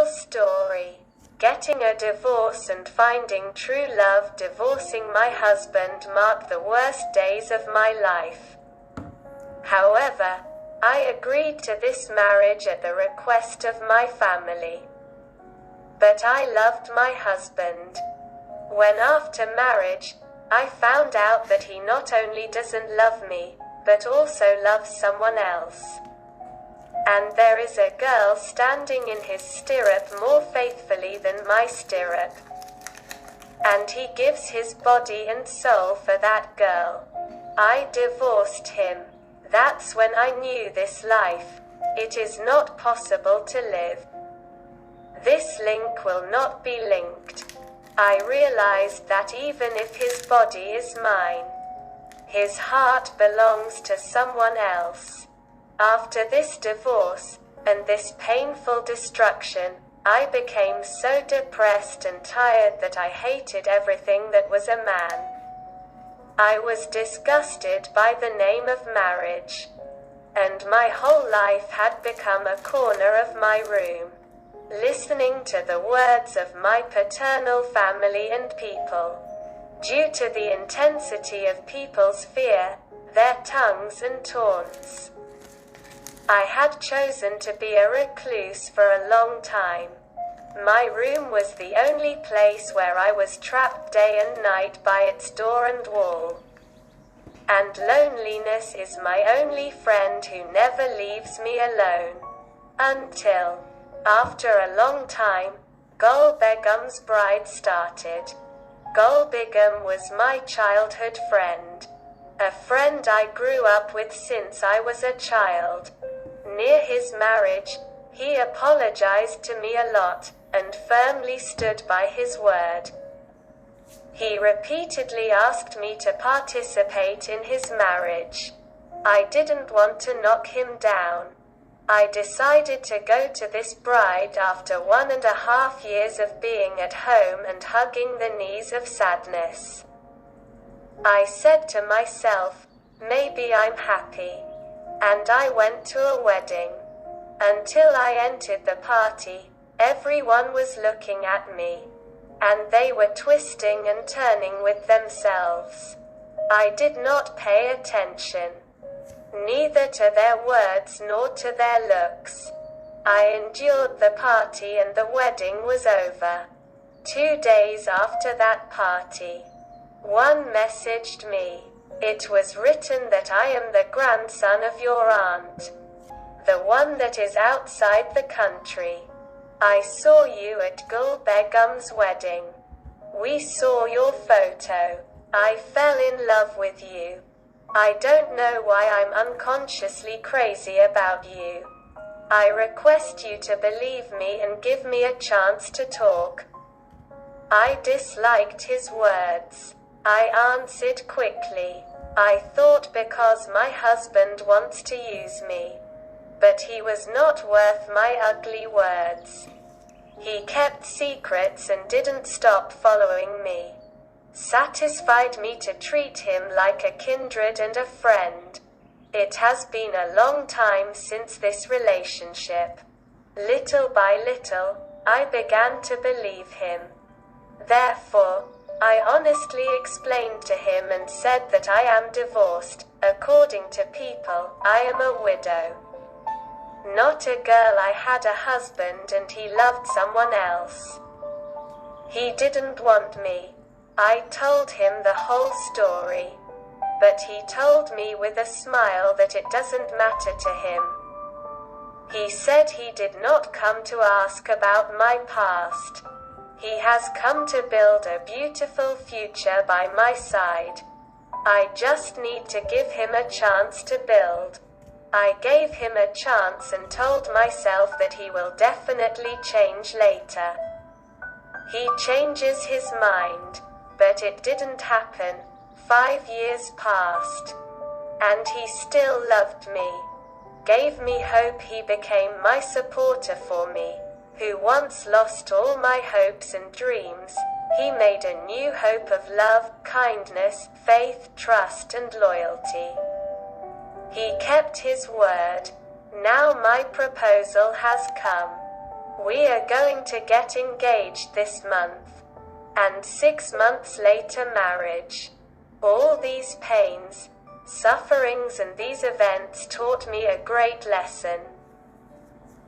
full story. Getting a divorce and finding true love. Divorcing my husband marked the worst days of my life. However, I agreed to this marriage at the request of my family. But I loved my husband. When after marriage, I found out that he not only doesn't love me, but also loves someone else. And there is a girl standing in his stirrup more faithfully than my stirrup. And he gives his body and soul for that girl. I divorced him. That's when I knew this life. It is not possible to live. This link will not be linked. I realized that even if his body is mine, his heart belongs to someone else. After this divorce, and this painful destruction, I became so depressed and tired that I hated everything that was a man. I was disgusted by the name of marriage. And my whole life had become a corner of my room, listening to the words of my paternal family and people. Due to the intensity of people's fear, their tongues and taunts, I had chosen to be a recluse for a long time. My room was the only place where I was trapped day and night by its door and wall. And loneliness is my only friend who never leaves me alone. Until, after a long time, Gul Begum's bride started. Gul Begum was my childhood friend. A friend I grew up with since I was a child. Near his marriage, he apologized to me a lot, and firmly stood by his word. He repeatedly asked me to participate in his marriage. I didn't want to knock him down. I decided to go to this bride after 1.5 years of being at home and hugging the knees of sadness. I said to myself, maybe I'm happy. And I went to a wedding. Until I entered the party, everyone was looking at me. And they were twisting and turning with themselves. I did not pay attention, neither to their words nor to their looks. I endured the party and the wedding was over. 2 days after that party, one messaged me. It was written that I am the grandson of your aunt, the one that is outside the country. I saw you at Gul Begum's wedding. We saw your photo. I fell in love with you. I don't know why I'm unconsciously crazy about you. I request you to believe me and give me a chance to talk. I disliked his words. I answered quickly. I thought because my husband wants to use me. But he was not worth my ugly words. He kept secrets and didn't stop following me. Satisfied me to treat him like a kindred and a friend. It has been a long time since this relationship. Little by little, I began to believe him. Therefore, I honestly explained to him and said that I am divorced. According to people, I am a widow. Not a girl. I had a husband and he loved someone else. He didn't want me. I told him the whole story. But he told me with a smile that it doesn't matter to him. He said he did not come to ask about my past. He has come to build a beautiful future by my side. I just need to give him a chance to build. I gave him a chance and told myself that he will definitely change later. He changes his mind, but it didn't happen. 5 years passed, and he still loved me. Gave me hope. He became my supporter for me, who once lost all my hopes and dreams. He made a new hope of love, kindness, faith, trust, and loyalty. He kept his word. Now my proposal has come. We are going to get engaged this month. And 6 months later marriage. All these pains, sufferings and these events taught me a great lesson.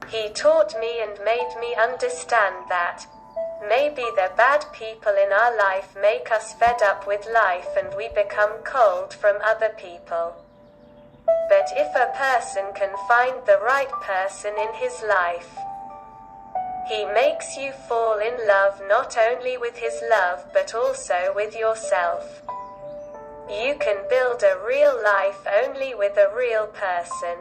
He taught me and made me understand that maybe the bad people in our life make us fed up with life and we become cold from other people. But if a person can find the right person in his life, he makes you fall in love not only with his love but also with yourself. You can build a real life only with a real person.